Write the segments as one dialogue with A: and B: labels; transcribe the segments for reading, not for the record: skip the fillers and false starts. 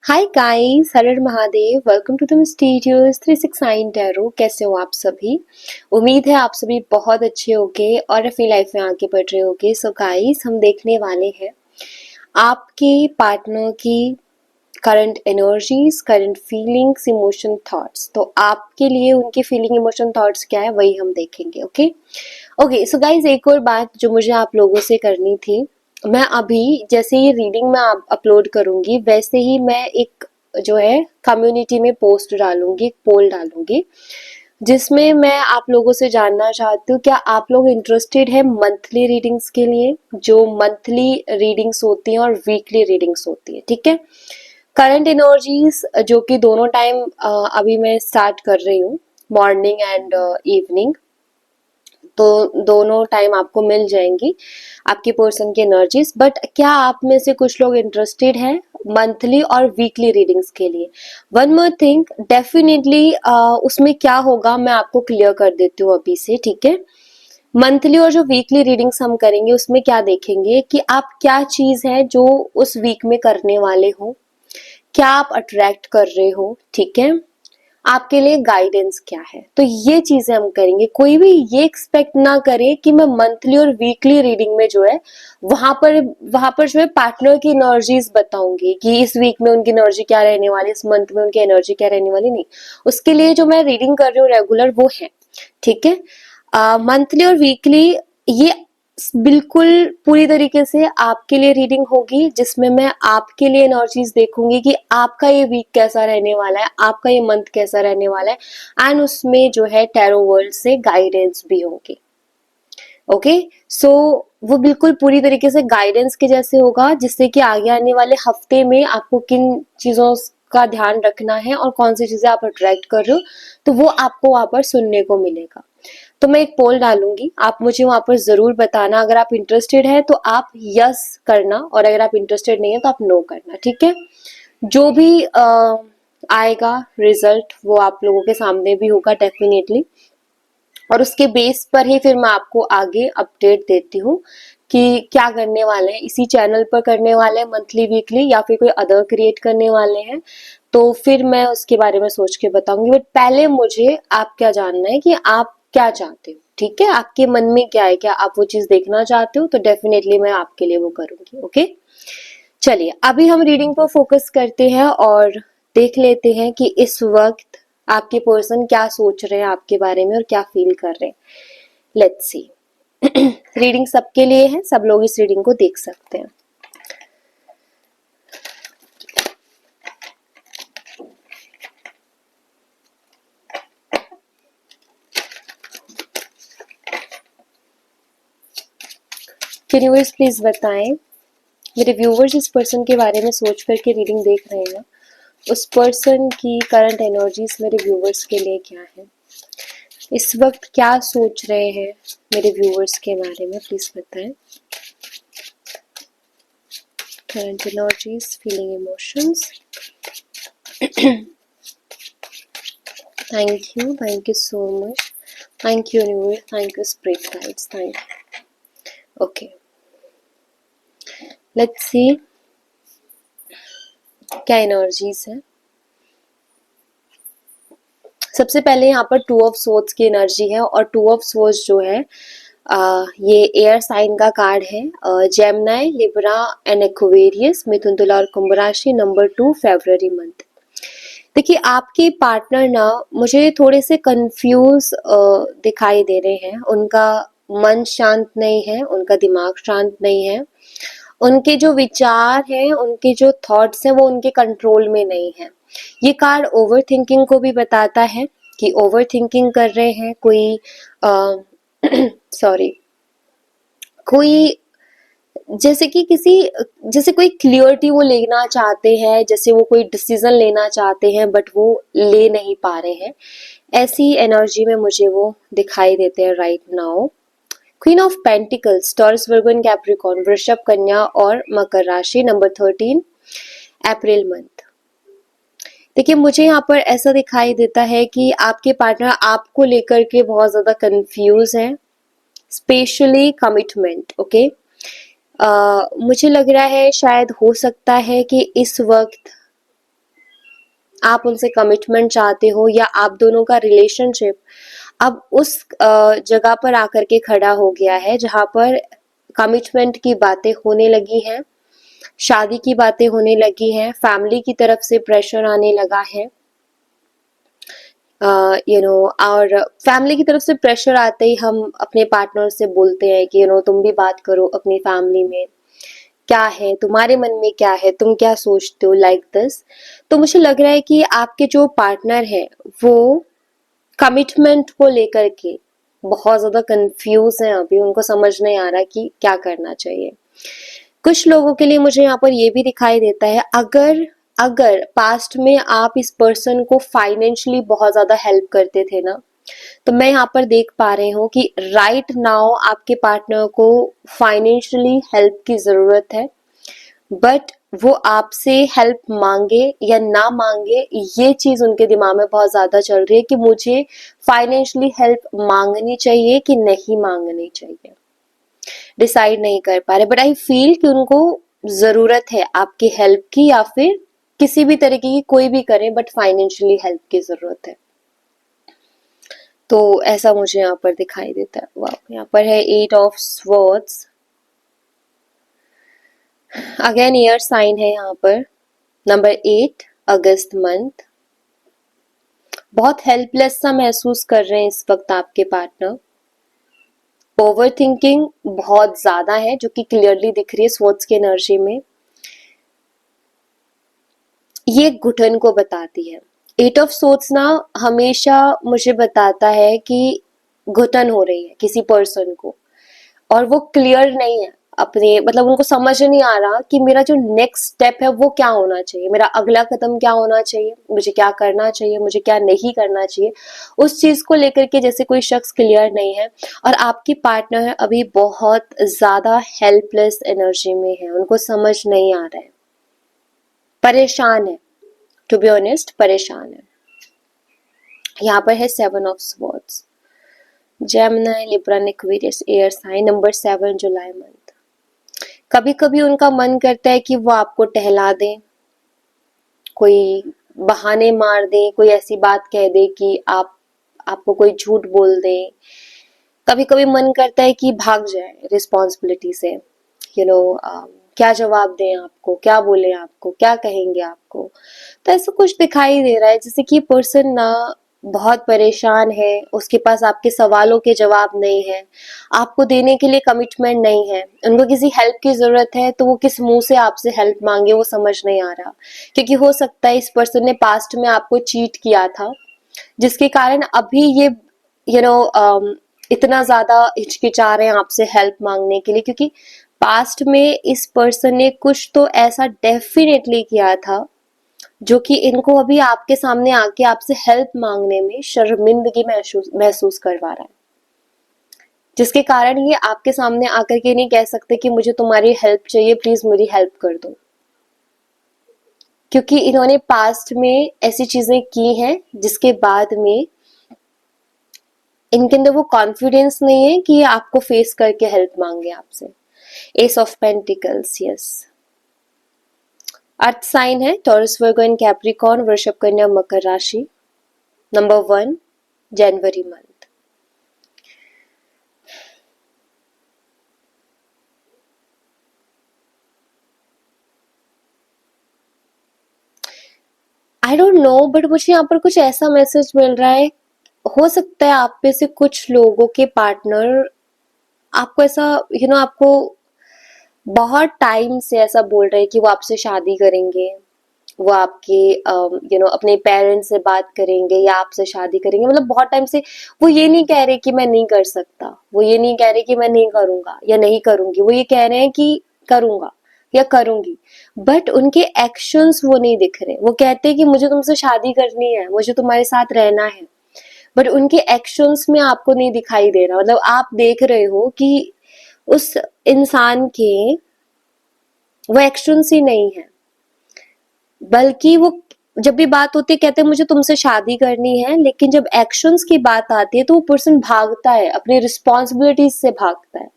A: हाय guys, हर Mahadev. Welcome to the mysterious 369 tarot. कैसे हो आप सभी? उम्मीद है आप सभी बहुत अच्छे होंगे और अपनी लाइफ में आगे बढ़ रहे होंगे। सो गाइस, हम देखने वाले हैं आपके पार्टनर की current energies, current feelings, emotion, thoughts. तो आपके लिए उनकी फीलिंग, इमोशन, थॉट्स क्या है वही हम देखेंगे। ओके सो गाइस, एक और बात जो मुझे आप लोगों से करनी थी, मैं अभी जैसे ये रीडिंग मैं अपलोड करूंगी वैसे ही मैं एक जो है कम्युनिटी में पोस्ट डालूंगी, एक पोल डालूंगी जिसमें मैं आप लोगों से जानना चाहती हूँ क्या आप लोग इंटरेस्टेड है मंथली रीडिंग्स के लिए, जो मंथली रीडिंग्स होती हैं और वीकली रीडिंग्स होती है। ठीक है, करंट एनर्जीज जो कि दोनों टाइम अभी मैं स्टार्ट कर रही हूँ, मॉर्निंग एंड इवनिंग। तो दोनों टाइम आपको मिल जाएंगी आपकी पर्सन की एनर्जीज। बट क्या आप में से कुछ लोग इंटरेस्टेड हैं मंथली और वीकली रीडिंग्स के लिए? वन मोर थिंग, डेफिनेटली उसमें क्या होगा मैं आपको क्लियर कर देती हूँ अभी से। ठीक है, मंथली और जो वीकली रीडिंग्स हम करेंगे उसमें क्या देखेंगे कि आप क्या चीज है जो उस वीक में करने वाले हो, क्या आप अट्रैक्ट कर रहे हो। ठीक है, आपके लिए गाइडेंस क्या है, तो ये चीजें हम करेंगे। कोई भी ये एक्सपेक्ट ना करे कि मैं मंथली और वीकली रीडिंग में जो है वहां पर जो है पार्टनर की एनर्जीज बताऊंगी कि इस वीक में उनकी एनर्जी क्या रहने वाली, इस मंथ में उनकी एनर्जी क्या रहने वाली। नहीं, उसके लिए जो मैं रीडिंग कर रही हूँ रेगुलर वो है। ठीक है, मंथली और वीकली ये बिल्कुल पूरी तरीके से आपके लिए रीडिंग होगी, जिसमें मैं आपके लिए एनर्जीज देखूंगी कि आपका ये वीक कैसा रहने वाला है, आपका ये मंथ कैसा रहने वाला है। एंड उसमें जो है टैरो वर्ल्ड से गाइडेंस भी होंगे। ओके सो वो बिल्कुल पूरी तरीके से गाइडेंस के जैसे होगा, जिससे कि आगे आने वाले हफ्ते में आपको किन चीजों का ध्यान रखना है और कौन सी चीजें आप अट्रैक्ट कर रहे हो, तो वो आपको वहां पर सुनने को मिलेगा। तो मैं एक पोल डालूंगी, आप मुझे वहां पर जरूर बताना। अगर आप इंटरेस्टेड है तो आप यस करना, और अगर आप इंटरेस्टेड नहीं है तो आप नो करना। ठीक है, जो भी आएगा रिजल्ट वो आप लोगों के सामने भी होगा डेफिनेटली, और उसके बेस पर ही फिर मैं आपको आगे अपडेट देती हूँ कि क्या करने वाले हैं, इसी चैनल पर करने वाले हैं मंथली वीकली या फिर कोई अदर क्रिएट करने वाले हैं। तो फिर मैं उसके बारे में सोच के बताऊंगी। बट पहले मुझे आप क्या जानना है कि आप क्या चाहते हो। ठीक है, आपके मन में क्या है, क्या आप वो चीज देखना चाहते हो, तो डेफिनेटली मैं आपके लिए वो करूंगी। ओके, चलिए अभी हम रीडिंग पर फोकस करते हैं और देख लेते हैं कि इस वक्त आपके पर्सन क्या सोच रहे हैं आपके बारे में और क्या फील कर रहे हैं। Let's see. रीडिंग सबके लिए है, सब लोग इस रीडिंग को देख सकते हैं। यूनिवर्स प्लीज बताएं, मेरे व्यूवर्स जिस पर्सन के बारे में सोच करके रीडिंग देख रहे हैं उस पर्सन की करंट एनर्जीज मेरे व्यूवर्स के लिए क्या है, इस वक्त क्या सोच रहे हैं मेरे व्यूवर्स के बारे में, प्लीज बताएं। Current energies, feeling, emotions. Thank you so much. Thank you universe, thank you spirit guides, thank you. Okay, let's see क्या एनर्जीज है। सबसे पहले यहाँ पर टू ऑफ सोर्ड्स की एनर्जी है, और टू ऑफ सोर्ड्स जो है ये एयर साइन का कार्ड है। जेमिनी, लिब्रा एंड एक्वेरियस, मिथुन, तुला और कुंभ राशि, नंबर 2, फरवरी मंथ। देखिए आपके पार्टनर ना मुझे थोड़े से कंफ्यूज दिखाई दे रहे हैं। उनका मन शांत नहीं है, उनका दिमाग शांत नहीं है, उनके जो विचार हैं, उनके जो थॉट्स हैं वो उनके कंट्रोल में नहीं है। ये कार्ड ओवर थिंकिंग को भी बताता है कि ओवर थिंकिंग कर रहे हैं कोई सॉरी कोई, जैसे कि किसी, जैसे कोई क्लियरिटी वो लेना चाहते हैं, जैसे वो कोई डिसीजन लेना चाहते हैं बट वो ले नहीं पा रहे हैं। ऐसी एनर्जी में मुझे वो दिखाई देते हैं right now. Queen of pentacles, taurus, Virgo and Capricorn, वृषभ, कन्या और मकर राशि, नंबर 13, अप्रैल मंथ। देखिए मुझे यहाँ पर ऐसा दिखाई देता है कि आपके पार्टनर आपको लेकर के बहुत ज्यादा कंफ्यूज है, स्पेशली कमिटमेंट। ओके, मुझे लग रहा है शायद हो सकता है कि इस वक्त आप उनसे कमिटमेंट चाहते हो, या आप दोनों का रिलेशनशिप अब उस जगह पर आकर के खड़ा हो गया है जहां पर कमिटमेंट की बातें होने लगी हैं, शादी की बातें होने लगी हैं, फैमिली की तरफ से प्रेशर आने लगा है, और फैमिली की तरफ से प्रेशर आते ही हम अपने पार्टनर से बोलते हैं कि तुम भी बात करो अपनी फैमिली में, क्या है तुम्हारे मन में, क्या है, तुम क्या सोचते हो, लाइक दिस। तो मुझे लग रहा है कि आपके जो पार्टनर है वो कमिटमेंट को लेकर के बहुत ज्यादा कंफ्यूज है, अभी उनको समझ नहीं आ रहा कि क्या करना चाहिए। कुछ लोगों के लिए मुझे यहाँ पर ये भी दिखाई देता है, अगर अगर पास्ट में आप इस पर्सन को फाइनेंशियली बहुत ज्यादा हेल्प करते थे ना, तो मैं यहाँ पर देख पा रही हूँ कि राइट नाउ आपके पार्टनर को फाइनेंशियली हेल्प की जरूरत है, बट वो आपसे हेल्प मांगे या ना मांगे, ये चीज उनके दिमाग में बहुत ज्यादा चल रही है कि मुझे फाइनेंशियली हेल्प मांगनी चाहिए कि नहीं मांगनी चाहिए, डिसाइड नहीं कर पा रहे। बट आई फील कि उनको जरूरत है आपकी हेल्प की, या फिर किसी भी तरीके की कोई भी करें, बट फाइनेंशियली हेल्प की जरूरत है। तो ऐसा मुझे यहाँ पर दिखाई देता है। वाह, यहाँ पर है 8 of swords, again air sign है यहाँ पर, नंबर 8 अगस्त मंथ। बहुत हेल्पलेस सा महसूस कर रहे हैं इस वक्त आपके पार्टनर, ओवर थिंकिंग बहुत ज्यादा है जो कि क्लियरली दिख रही है स्वॉर्ड्स की एनर्जी में, ये घुटन को बताती है। 8 ऑफ स्वॉर्ड्स ना हमेशा मुझे बताता है कि घुटन हो रही है किसी पर्सन को, और वो क्लियर नहीं है अपने, मतलब उनको समझ नहीं आ रहा कि मेरा जो नेक्स्ट स्टेप है वो क्या होना चाहिए, मेरा अगला कदम क्या होना चाहिए, मुझे क्या करना चाहिए, मुझे क्या नहीं करना चाहिए, उस चीज को लेकर के जैसे कोई शख्स क्लियर नहीं है। और आपकी पार्टनर है अभी बहुत ज्यादा हेल्पलेस एनर्जी में है, उनको समझ नहीं आ रहा है, परेशान है, टू बी ऑनेस्ट परेशान है। यहाँ पर है 7 of swords, Gemini, Libra, Aquarius, air sign, number 7 जुलाई मंथ। कभी कभी उनका मन करता है कि वो आपको टहला दें, कोई बहाने मार दे, कोई ऐसी बात कह दे कि आपको कोई झूठ बोल दे। कभी कभी मन करता है कि भाग जाए रिस्पॉन्सिबिलिटी से, क्या जवाब दें आपको, क्या बोले आपको, क्या कहेंगे आपको। तो ऐसा कुछ दिखाई दे रहा है जैसे कि पर्सन ना बहुत परेशान है, उसके पास आपके सवालों के जवाब नहीं है, आपको देने के लिए कमिटमेंट नहीं है, उनको किसी हेल्प की जरूरत है तो वो किस मुंह से आपसे हेल्प मांगे वो समझ नहीं आ रहा। क्योंकि हो सकता है इस पर्सन ने पास्ट में आपको चीट किया था, जिसके कारण अभी ये यू नो इतना ज्यादा हिचकिचा रहे हैं आपसे हेल्प मांगने के लिए, क्योंकि पास्ट में इस पर्सन ने कुछ तो ऐसा डेफिनेटली किया था जो कि इनको अभी आपके सामने आके आपसे हेल्प मांगने में शर्मिंदगी महसूस महसूस करवा रहा है, जिसके कारण ये आपके सामने आकर के नहीं कह सकते कि मुझे तुम्हारी हेल्प चाहिए, प्लीज मेरी हेल्प कर दो, क्योंकि इन्होंने पास्ट में ऐसी चीजें की हैं जिसके बाद में इनके अंदर वो कॉन्फिडेंस नहीं है कि ये आपको फेस करके हेल्प मांगे आपसे। Ace of pentacles, yes. Earth sign है टॉरस, वर्गो एंड कैप्रिकॉर्न, वृषभ, कन्या, मकर राशि, नंबर 1 जनवरी month. I don't know, but मुझे यहाँ पर कुछ ऐसा मैसेज मिल रहा है, हो सकता है आप में से कुछ लोगों के पार्टनर आपको ऐसा आपको बहुत टाइम से ऐसा बोल रहे हैं कि वो आपसे शादी करेंगे, वो आपके अपने पेरेंट्स से बात करेंगे या आपसे शादी करेंगे, मतलब बहुत टाइम से वो ये नहीं कह रहे कि मैं नहीं कर सकता, वो ये नहीं कह रहे कि मैं नहीं करूंगा या नहीं करूंगी, वो ये कह रहे हैं कि करूंगा या करूंगी, बट उनके एक्शंस वो नहीं दिख रहे। वो कहते हैं कि मुझे तुमसे शादी करनी है, मुझे तुम्हारे साथ रहना है, बट उनके एक्शंस में आपको नहीं दिखाई दे रहा, मतलब आप देख रहे हो कि उस इंसान के वो एक्शंस ही नहीं है, बल्कि वो जब भी बात होती है कहते हैं मुझे तुमसे शादी करनी है, लेकिन जब एक्शंस की बात आती है तो वो पर्सन भागता है, अपनी रिस्पॉन्सिबिलिटीज से भागता है।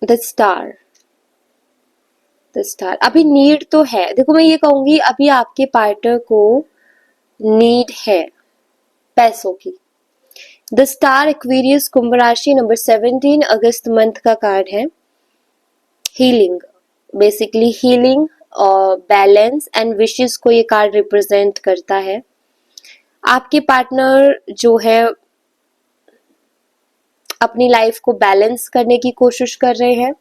A: The star, the star. अभी नीड तो है, देखो मैं ये कहूंगी अभी आपके पार्टनर को नीड है पैसों की। द स्टार, एक्वेरियस, कुंभ राशि, नंबर 17, अगस्त मंथ का कार्ड है। हीलिंग, बेसिकली हीलिंग और बैलेंस एंड विशेस को ये कार्ड रिप्रेजेंट करता है। आपके पार्टनर जो है अपनी लाइफ को बैलेंस करने की कोशिश कर रहे हैं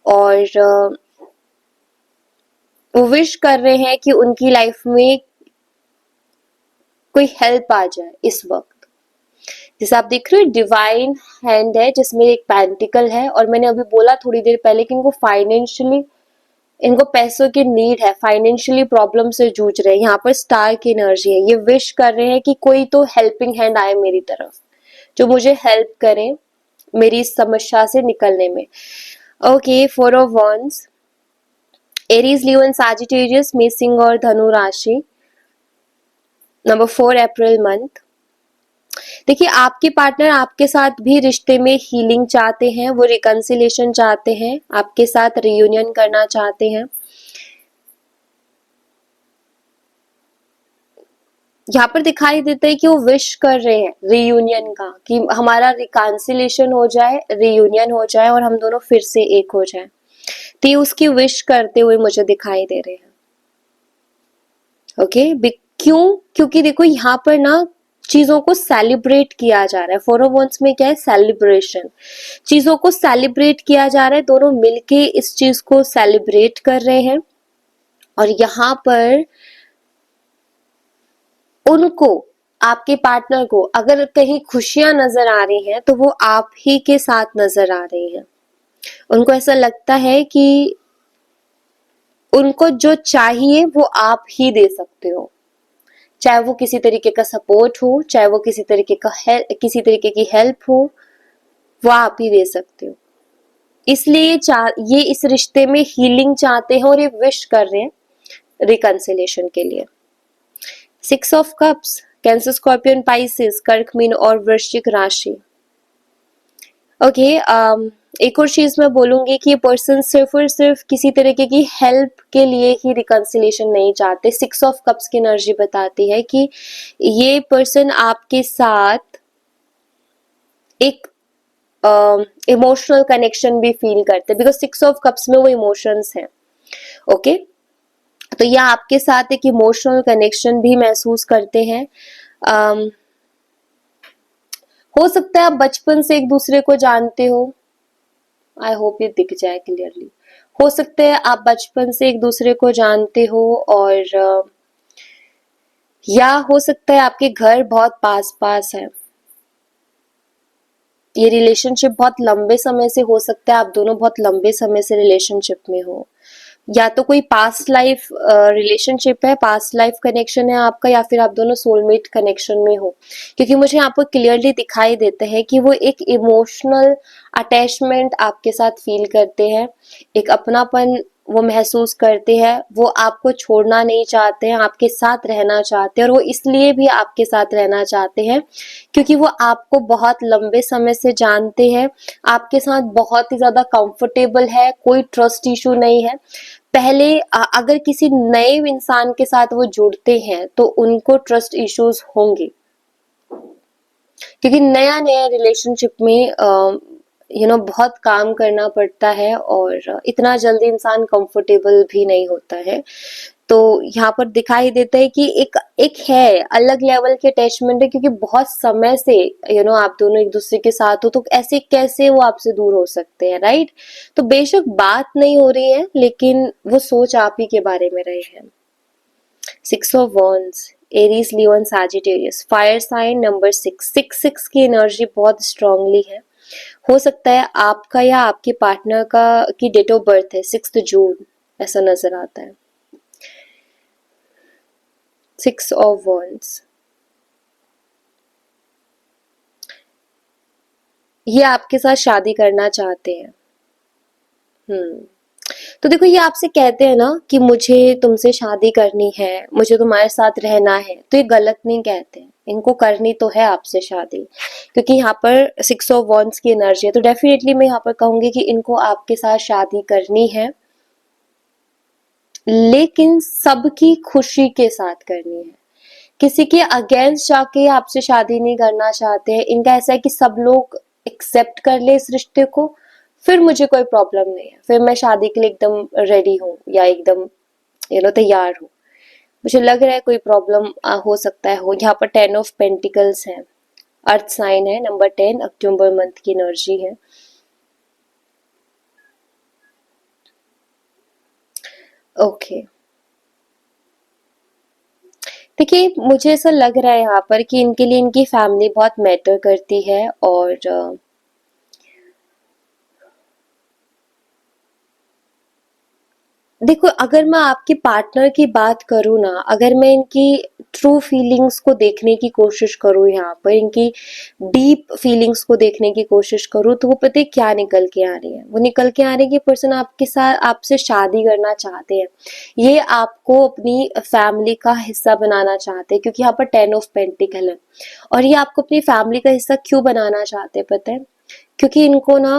A: और वो विश कर रहे हैं कि उनकी लाइफ में कोई हेल्प आ जाए इस वक्त। जैसे आप देख रहे हो डिवाइन हैंड है जिसमें एक पेंटिकल है, और मैंने अभी बोला थोड़ी देर पहले कि इनको फाइनेंशियली, इनको पैसों की नीड है, फाइनेंशियली प्रॉब्लम से जूझ रहे हैं। यहाँ पर स्टार की एनर्जी है, ये विश कर रहे हैं कि कोई तो हेल्पिंग हैंड आए मेरी तरफ, जो मुझे हेल्प करे मेरी इस समस्या से निकलने में। Okay, 4 of wands, Aries, Leo and Sagittarius, मेष, सिंह और धनु राशि, नंबर 4 अप्रैल मंथ। देखिए आपके पार्टनर आपके साथ भी रिश्ते में हीलिंग चाहते हैं, वो रिकंसिलेशन चाहते हैं, आपके साथ रियूनियन करना चाहते हैं। यहाँ पर दिखाई देता है कि वो विश कर रहे हैं रियूनियन का, कि हमारा रिकंसिलेशन हो जाए, रियूनियन हो जाए और हम दोनों फिर से एक हो जाए। तो ये उसकी विश करते हुए मुझे दिखाई दे रहे हैं। ओके, क्यों? क्योंकि देखो यहाँ पर ना चीजों को सेलिब्रेट किया जा रहा है। 4 ऑफ wands में क्या है? सेलिब्रेशन, चीजों को सेलिब्रेट किया जा रहा है, दोनों मिलके इस चीज को सेलिब्रेट कर रहे हैं। और यहाँ पर उनको, आपके पार्टनर को अगर कहीं खुशियां नजर आ रही हैं तो वो आप ही के साथ नजर आ रही हैं। उनको ऐसा लगता है कि उनको जो चाहिए वो आप ही दे सकते हो, चाहे वो किसी तरीके का सपोर्ट हो, चाहे वो किसी तरीके की हेल्प हो, वो आप ही दे सकते हो। इसलिए ये इस रिश्ते में हीलिंग चाहते हैं और ये विश कर रहे हैं रिकंसिलेशन के लिए। 6 of cups, cancer, scorpion, Pisces, कर्क, मीन और वृश्चिक राशि। ओके, एक और चीज मैं बोलूंगी कि ये पर्सन सिर्फ और सिर्फ किसी तरीके की हेल्प के लिए ही रिकंसिलेशन नहीं चाहते। 6 ऑफ कप्स की एनर्जी बताती है कि ये पर्सन आपके साथ एक इमोशनल कनेक्शन भी फील करते हैं, बिकॉज 6 ऑफ कप्स में वो इमोशंस हैं। ओके, तो ये आपके साथ एक इमोशनल कनेक्शन भी महसूस करते हैं। हो सकता है आप बचपन से एक दूसरे को जानते हो, आई होप ये दिख जाए क्लियरली। हो सकता है आप बचपन से एक दूसरे को जानते हो, और या हो सकता है आपके घर बहुत पास पास है। ये रिलेशनशिप बहुत लंबे समय से, हो सकता है आप दोनों बहुत लंबे समय से रिलेशनशिप में हो, या तो कोई पास्ट लाइफ रिलेशनशिप है, पास्ट लाइफ कनेक्शन है आपका, या फिर आप दोनों सोलमेट कनेक्शन में हो। क्योंकि मुझे यहाँ पर क्लियरली दिखाई देता है कि वो एक इमोशनल अटैचमेंट आपके साथ फील करते हैं, एक अपनापन वो महसूस करते हैं, वो आपको छोड़ना नहीं चाहते हैं, आपके साथ रहना चाहते हैं। और वो इसलिए भी आपके साथ रहना चाहते हैं क्योंकि वो आपको बहुत लंबे समय से जानते हैं, आपके साथ बहुत ही ज्यादा कंफर्टेबल है, कोई ट्रस्ट इशू नहीं है। पहले अगर किसी नए इंसान के साथ वो जुड़ते हैं तो उनको ट्रस्ट इश्यूज होंगे, क्योंकि नया नया रिलेशनशिप में बहुत काम करना पड़ता है और इतना जल्दी इंसान कंफर्टेबल भी नहीं होता है। तो यहाँ पर दिखाई देता है कि एक है अलग लेवल की अटैचमेंट है, क्योंकि बहुत समय से आप दोनों एक दूसरे के साथ हो, तो ऐसे कैसे वो आपसे दूर हो सकते हैं, राइट? तो बेशक बात नहीं हो रही है, लेकिन वो सोच आप ही के बारे में रहे हैं। 6 of wands, Aries, Leo and Sagittarius, fire sign, number 6 की एनर्जी बहुत स्ट्रांगली है। हो सकता है आपका या आपके पार्टनर का की डेट ऑफ बर्थ है 6 जून, ऐसा नजर आता है। 6 ऑफ wands, ये आपके साथ शादी करना चाहते हैं। तो देखो, ये आपसे कहते हैं ना कि मुझे तुमसे शादी करनी है, मुझे तुम्हारे साथ रहना है, तो ये गलत नहीं कहते हैं, इनको करनी तो है आपसे शादी, क्योंकि यहाँ पर 6 ऑफ वॉन्ड्स की एनर्जी है, तो डेफिनेटली मैं यहाँ पर कहूंगी कि इनको आपके साथ शादी करनी है, लेकिन सबकी खुशी के साथ करनी है। किसी के अगेंस्ट जाके आपसे शादी नहीं करना चाहते हैं। इनका ऐसा है कि सब लोग एक्सेप्ट कर ले इस रिश्ते को, फिर मुझे कोई प्रॉब्लम नहीं है, फिर मैं शादी के लिए एकदम रेडी हूँ या एकदम तैयार हूँ। मुझे लग रहा है कोई प्रॉब्लम हो सकता है हो। यहाँ पर 10 ऑफ पेंटिकल्स है, अर्थ साइन है, नंबर 10 अक्टूबर मंथ की एनर्जी है। ओके, देखिए मुझे ऐसा लग रहा है यहाँ पर कि इनके लिए इनकी फैमिली बहुत मैटर करती है, और देखो अगर मैं आपके पार्टनर की बात करूँ ना, अगर मैं इनकी ट्रू फीलिंग्स को देखने की कोशिश करूँ, यहाँ पर इनकी डीप फीलिंग्स को देखने की कोशिश करूँ, तो वो पता है क्या निकल के आ रही है? वो निकल के आ रही है कि पर्सन आपके साथ आपसे शादी करना चाहते हैं, ये आपको अपनी फैमिली का हिस्सा बनाना चाहते हैं, क्योंकि यहाँ पर 10 ऑफ पेंटिकल है। और ये आपको अपनी फैमिली का हिस्सा क्यों बनाना चाहते हैं पता है? क्योंकि इनको ना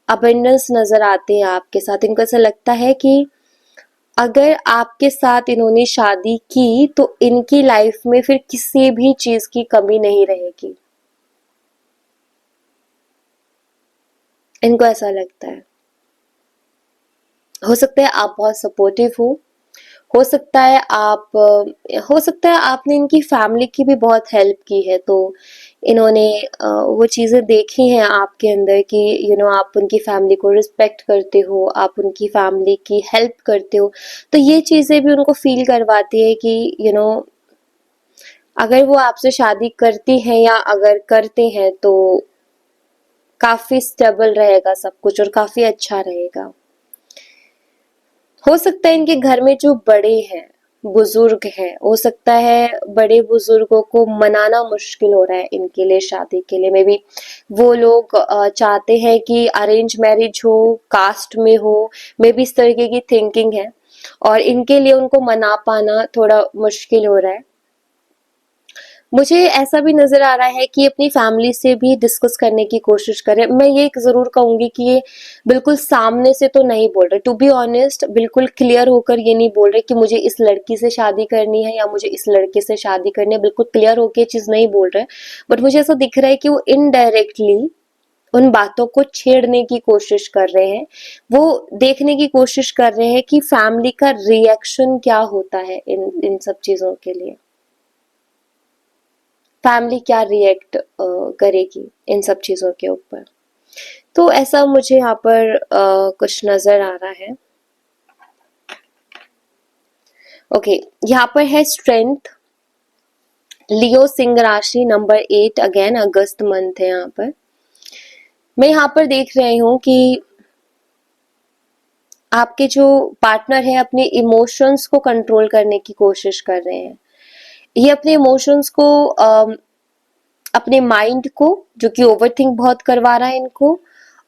A: अबेंडेंस नजर आते हैं आपके साथ। इनको ऐसा लगता है कि अगर आपके साथ इन्होंने शादी की तो इनकी लाइफ में फिर किसी भी चीज की कमी नहीं रहेगी। इनको ऐसा लगता है। हो सकता है आप बहुत सपोर्टिव हो सकता है आप हो सकता है आपने इनकी फैमिली की भी बहुत हेल्प की है, तो इन्होंने वो चीज़ें देखी हैं आपके अंदर कि आप उनकी फैमिली को रिस्पेक्ट करते हो, आप उनकी फैमिली की हेल्प करते हो, तो ये चीज़ें भी उनको फील करवाती है कि अगर वो आपसे शादी करती हैं या अगर करते हैं तो काफ़ी स्टेबल रहेगा सब कुछ और काफ़ी अच्छा रहेगा। हो सकता है इनके घर में जो बड़े हैं, बुजुर्ग हैं, हो सकता है बड़े बुजुर्गों को मनाना मुश्किल हो रहा है इनके लिए शादी के लिए। मे बी वो लोग चाहते हैं कि अरेंज मैरिज हो, कास्ट में हो, मे बी इस तरीके की थिंकिंग है, और इनके लिए उनको मना पाना थोड़ा मुश्किल हो रहा है। मुझे ऐसा भी नजर आ रहा है कि अपनी फैमिली से भी डिस्कस करने की कोशिश करें। मैं ये जरूर कहूंगी कि ये बिल्कुल सामने से तो नहीं बोल रहे, टू बी ऑनेस्ट बिल्कुल क्लियर होकर ये नहीं बोल रहे कि मुझे इस लड़की से शादी करनी है या मुझे इस लड़के से शादी करनी है, बिल्कुल क्लियर होकर ये चीज नहीं बोल रहे। बट मुझे ऐसा दिख रहा है कि वो इनडायरेक्टली उन बातों को छेड़ने की कोशिश कर रहे हैं। वो देखने की कोशिश कर रहे हैं कि फैमिली का रिएक्शन क्या होता है इन इन सब चीजों के लिए, फैमिली क्या रिएक्ट करेगी इन सब चीजों के ऊपर। तो ऐसा मुझे यहाँ पर कुछ नजर आ रहा है। ओके, यहाँ पर है स्ट्रेंथ, लियो सिंह राशि, नंबर 8, अगेन अगस्त मंथ है। यहाँ पर मैं यहाँ पर देख रही हूँ कि आपके जो पार्टनर है अपने इमोशंस को कंट्रोल करने की कोशिश कर रहे हैं। ये अपने इमोशंस को अपने माइंड को, जो कि ओवरथिंक बहुत करवा रहा है इनको,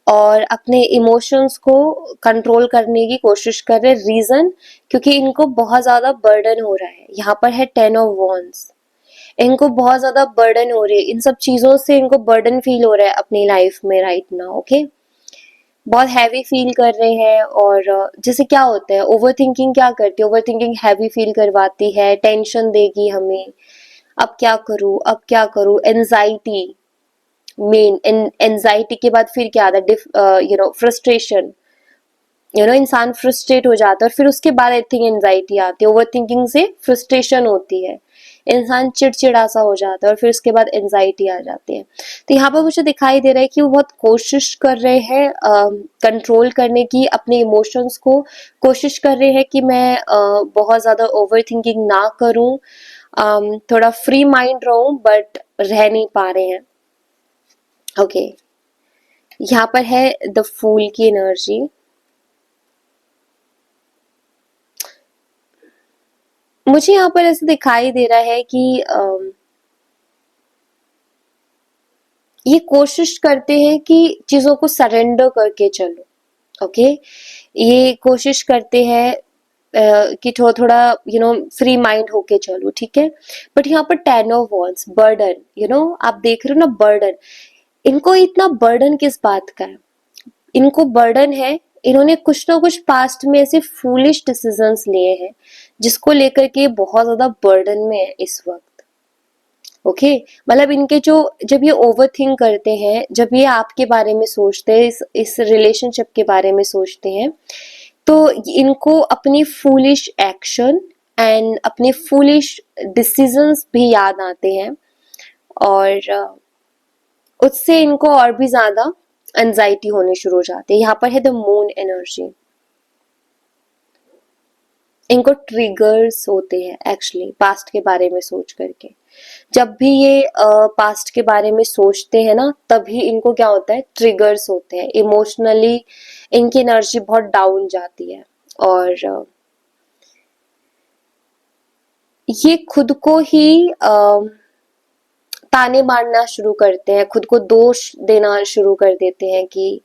A: और अपने इमोशंस को कंट्रोल करने की कोशिश कर रहे हैं। रीजन, क्योंकि इनको बहुत ज्यादा बर्डन हो रहा है। यहाँ पर है 10 ऑफ वॉन्ड्स, इनको बहुत ज्यादा बर्डन हो रही है, इन सब चीजों से इनको बर्डन फील हो रहा है अपनी लाइफ में राइट नाउ। ओके, बहुत हैवी फील कर रहे हैं। और जैसे क्या होता है, ओवर थिंकिंग क्या करती है, ओवर थिंकिंग हैवी फील करवाती है, टेंशन देगी हमें, अब क्या करूं, अब क्या करूं, एंजाइटी, मेन एंजाइटी के बाद फिर क्या आता है, फ्रस्ट्रेशन, इंसान फ्रस्ट्रेट हो जाता है, और फिर उसके बाद आई थिंक एंजाइटी आती है। ओवर थिंकिंग से फ्रस्ट्रेशन होती है, इंसान चिड़चिड़ा सा हो जाता है, और फिर उसके बाद एंजाइटी आ जाती है। तो यहाँ पर मुझे दिखाई दे रहा है कि वो बहुत कोशिश कर रहे हैं कंट्रोल करने की अपने इमोशंस को, कोशिश कर रहे हैं कि मैं बहुत ज्यादा ओवर थिंकिंग ना करूं, थोड़ा फ्री माइंड रहूं, बट रह नहीं पा रहे हैं। ओके, यहाँ पर है द फूल की एनर्जी। मुझे यहाँ पर ऐसे दिखाई दे रहा है कि ये कोशिश करते हैं कि चीजों को सरेंडर करके चलो। ओके, ये कोशिश करते हैं कि थोड़ा थोड़ा फ्री माइंड होके चलो, ठीक है। बट यहाँ पर 10 ऑफ वॉन्ड्स, बर्डन, आप देख रहे हो ना, बर्डन। इनको इतना बर्डन किस बात का है? इनको बर्डन है, इन्होंने कुछ ना कुछ पास्ट में ऐसे फूलिश डिसीजंस लिए हैं जिसको लेकर के बहुत ज्यादा बर्डन में है इस वक्त। ओके मतलब इनके जो, जब ये ओवर थिंक करते हैं, जब ये आपके बारे में सोचते हैं, इस रिलेशनशिप के बारे में सोचते हैं, तो इनको अपनी फूलिश एक्शन एंड अपने फूलिश डिसीजंस भी याद आते हैं, और उससे इनको और भी ज्यादा एंजाइटी होने शुरू हो जाती है। यहाँ पर है द मून एनर्जी। इनको ट्रिगर्स होते हैं एक्चुअली पास्ट के बारे में सोच करके। जब भी ये पास्ट के बारे में सोचते हैं ना, तभी इनको क्या होता है, ट्रिगर्स होते हैं। इमोशनली इनकी एनर्जी बहुत डाउन जाती है, और ये खुद को ही ताने मारना शुरू करते हैं, खुद को दोष देना शुरू कर देते हैं कि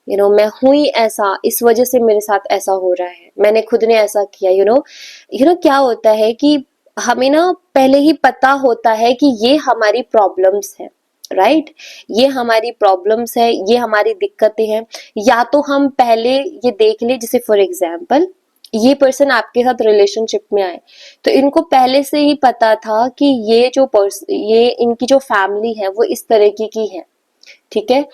A: मैं हूं ही ऐसा, इस वजह से मेरे साथ ऐसा हो रहा है, मैंने खुद ने ऐसा किया। क्या होता है कि हमें ना पहले ही पता होता है कि ये हमारी प्रॉब्लम्स है, राइट। ये हमारी प्रॉब्लम्स है, ये हमारी दिक्कतें हैं। या तो हम पहले ये देख ले, जैसे फॉर एग्जाम्पल ये पर्सन आपके साथ रिलेशनशिप में आए, तो इनको पहले से ही पता था कि ये इनकी जो फैमिली है वो इस तरह की है, ठीक है।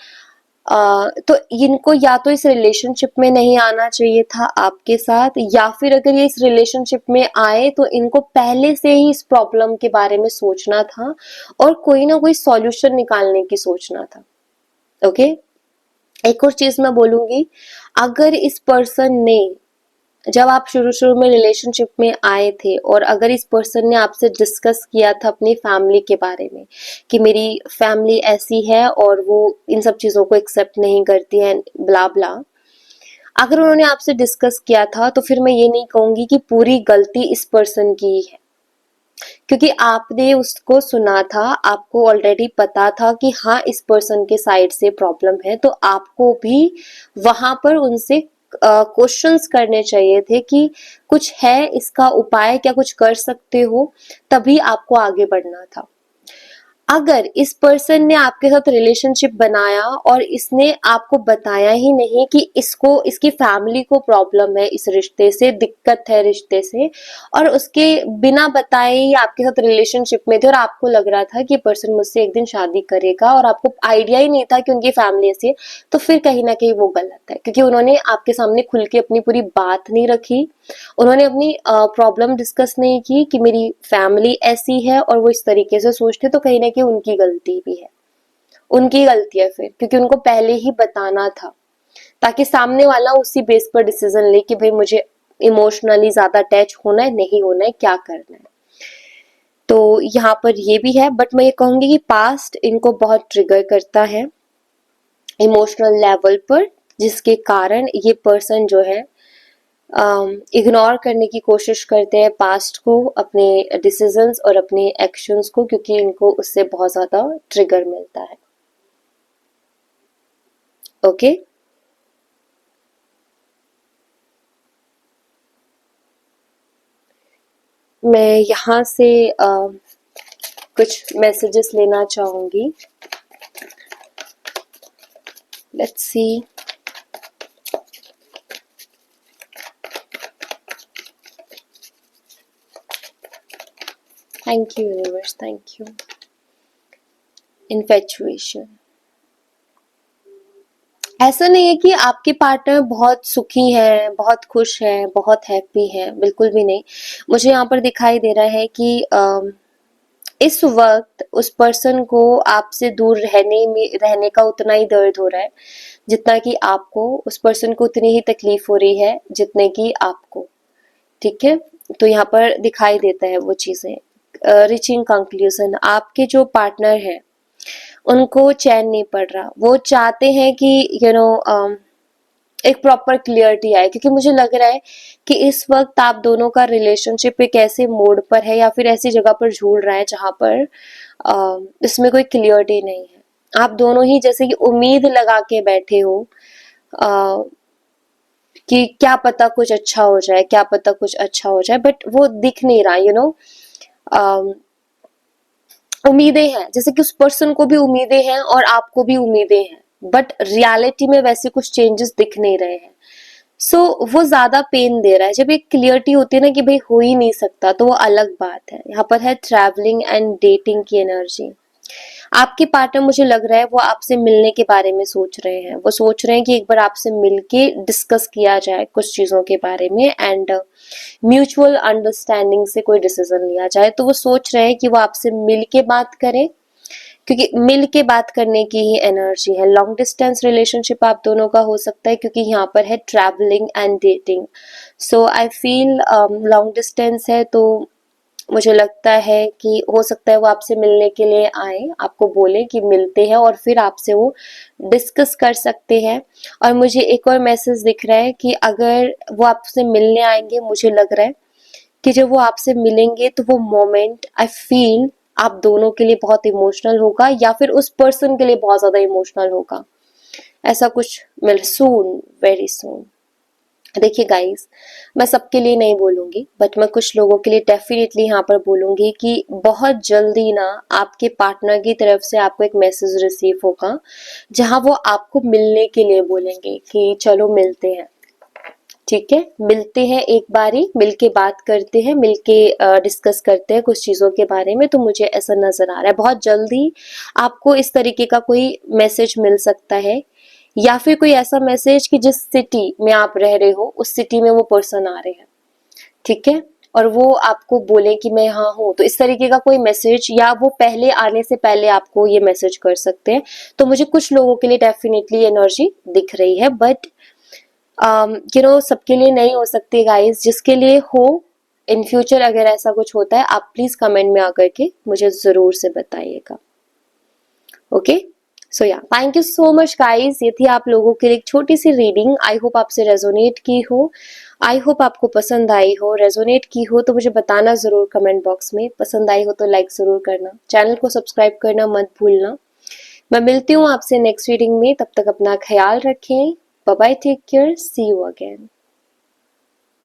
A: तो इनको या तो इस रिलेशनशिप में नहीं आना चाहिए था आपके साथ, या फिर अगर ये इस रिलेशनशिप में आए तो इनको पहले से ही इस प्रॉब्लम के बारे में सोचना था और कोई ना कोई सॉल्यूशन निकालने की सोचना था। ओके, एक और चीज मैं बोलूंगी, अगर इस पर्सन ने, जब आप शुरू शुरू में रिलेशनशिप में आए थे और अगर इस पर्सन ने आपसे डिस्कस किया था अपनी फैमिली के बारे में कि मेरी फैमिली ऐसी है और वो इन सब चीजों को एक्सेप्ट नहीं करती है, ब्ला ब्ला, अगर उन्होंने आपसे डिस्कस किया था, तो फिर मैं ये नहीं कहूंगी कि पूरी गलती इस पर्सन की है, क्योंकि आपने उसको सुना था, आपको ऑलरेडी पता था कि हाँ इस पर्सन के साइड से प्रॉब्लम है, तो आपको भी वहां पर उनसे क्वेश्चंस करने चाहिए थे कि कुछ है इसका उपाय, क्या कुछ कर सकते हो, तभी आपको आगे बढ़ना था। अगर इस पर्सन ने आपके साथ रिलेशनशिप बनाया और इसने आपको बताया ही नहीं कि इसकी फैमिली को प्रॉब्लम है, इस रिश्ते से दिक्कत है रिश्ते से, और उसके बिना बताए ही आपके साथ रिलेशनशिप में थे और आपको लग रहा था कि पर्सन मुझसे एक दिन शादी करेगा और आपको आइडिया ही नहीं था कि उनकी फैमिली ऐसी है, तो फिर कहीं ना कहीं वो गलत है, क्योंकि उन्होंने आपके सामने खुल के अपनी पूरी बात नहीं रखी, उन्होंने अपनी प्रॉब्लम डिस्कस नहीं की कि मेरी फैमिली ऐसी है और वो इस तरीके से सोचते, तो कहीं ना कहीं उनकी गलती भी है, उनकी गलती है फिर, क्योंकि उनको पहले ही बताना था, ताकि सामने वाला उसी बेस पर डिसीजन ले कि भाई मुझे इमोशनली ज्यादा अटैच होना है, नहीं होना है, क्या करना है। तो यहाँ पर ये भी है, बट मैं ये कहूंगी कि पास्ट इनको बहुत ट्रिगर करता है इमोशनल लेवल पर, जिसके कारण ये पर्सन जो है इग्नोर करने की कोशिश करते हैं पास्ट को, अपने डिसीजंस और अपने एक्शंस को, क्योंकि इनको उससे बहुत ज्यादा ट्रिगर मिलता है। ओके, मैं यहाँ से कुछ मैसेजेस लेना चाहूंगी। Let's see. Thank you universe, thank you. Infatuation, ऐसा नहीं है कि आपके पार्टनर बहुत सुखी है, बहुत खुश है, बहुत हैप्पी है, बिल्कुल भी नहीं। मुझे यहाँ पर दिखाई दे रहा है कि इस वक्त उस पर्सन को आपसे दूर रहने का उतना ही दर्द हो रहा है जितना कि आपको, उस पर्सन को उतनी ही तकलीफ हो रही है जितने की आपको, ठीक है। तो यहाँ पर दिखाई देता है वो चीजें। रीचिंग कंक्लूजन, आपके जो पार्टनर है उनको चैन नहीं पड़ रहा, वो चाहते हैं कि एक प्रॉपर क्लियरिटी आए, क्योंकि मुझे लग रहा है कि इस वक्त आप दोनों का रिलेशनशिप एक ऐसे मोड पर है या फिर ऐसी जगह पर झूल रहा है जहां पर इसमें कोई क्लियरिटी नहीं है। आप दोनों ही जैसे कि उम्मीद लगा के बैठे हो कि क्या पता कुछ अच्छा हो जाए, क्या पता कुछ अच्छा हो जाए, बट वो दिख नहीं रहा, उम्मीदें हैं, जैसे कि उस पर्सन को भी उम्मीदें हैं और आपको भी उम्मीदें हैं, बट रियलिटी में वैसे कुछ चेंजेस दिख नहीं रहे हैं। सो वो ज्यादा पेन दे रहा है। जब एक क्लियरिटी होती है ना कि भाई हो ही नहीं सकता, तो वो अलग बात है। यहाँ पर है ट्रैवलिंग एंड डेटिंग की एनर्जी। आपके पार्टनर, मुझे लग रहा है वो आपसे मिलने के बारे में सोच रहे हैं। वो सोच रहे हैं कि एक बार आपसे मिलके डिस्कस किया जाए कुछ चीजों के बारे में, एंड म्यूचुअल अंडरस्टैंडिंग से कोई डिसीजन लिया जाए। तो वो सोच रहे हैं कि वो आपसे मिल के बात करें, क्योंकि मिल के बात करने की ही एनर्जी है। लॉन्ग डिस्टेंस रिलेशनशिप आप दोनों का हो सकता है, क्योंकि यहाँ पर है travelling and dating. So I feel long distance है, तो मुझे लगता है कि हो सकता है वो आपसे मिलने के लिए आए, आपको बोले कि मिलते हैं, और फिर आपसे वो डिस्कस कर सकते हैं। और मुझे एक और मैसेज दिख रहा है कि अगर वो आपसे मिलने आएंगे, मुझे लग रहा है कि जब वो आपसे मिलेंगे तो वो मोमेंट आई फील आप दोनों के लिए बहुत इमोशनल होगा, या फिर उस पर्सन के लिए बहुत ज्यादा इमोशनल होगा। ऐसा कुछ मिल सून, वेरी सून। देखिए गाइस, मैं सबके लिए नहीं बोलूंगी, बट मैं कुछ लोगों के लिए डेफिनेटली यहाँ पर बोलूंगी कि बहुत जल्दी ना आपके पार्टनर की तरफ से आपको एक मैसेज रिसीव होगा, जहां वो आपको मिलने के लिए बोलेंगे कि चलो मिलते हैं, ठीक है, मिलते हैं, एक बारी मिलके बात करते हैं, मिलके डिस्कस करते हैं कुछ चीजों के बारे में। तो मुझे ऐसा नजर आ रहा है बहुत जल्दी आपको इस तरीके का कोई मैसेज मिल सकता है, या फिर कोई ऐसा मैसेज कि जिस सिटी में आप रह रहे हो उस सिटी में वो पर्सन आ रहे हैं, ठीक है, और वो आपको बोले कि मैं यहाँ हूँ। तो इस तरीके का कोई मैसेज, या वो पहले आने से पहले आपको ये मैसेज कर सकते हैं। तो मुझे कुछ लोगों के लिए डेफिनेटली एनर्जी दिख रही है, बट सबके लिए नहीं हो सकती गाइस। जिसके लिए हो, इन फ्यूचर अगर ऐसा कुछ होता है, आप प्लीज कमेंट में आकर के मुझे जरूर से बताइएगा। ओके, सो या thank you so much guys. ये थी आप लोगों के लिए एक छोटी सी रीडिंग। आई होप आपसे रेजोनेट की हो, आई होप आपको पसंद आई हो। रेजोनेट की हो तो मुझे बताना जरूर कमेंट बॉक्स में। पसंद आई हो तो लाइक जरूर करना, चैनल को सब्सक्राइब करना मत भूलना। मैं मिलती हूँ आपसे नेक्स्ट रीडिंग में, तब तक अपना ख्याल रखें। Bye bye, take care, see you again.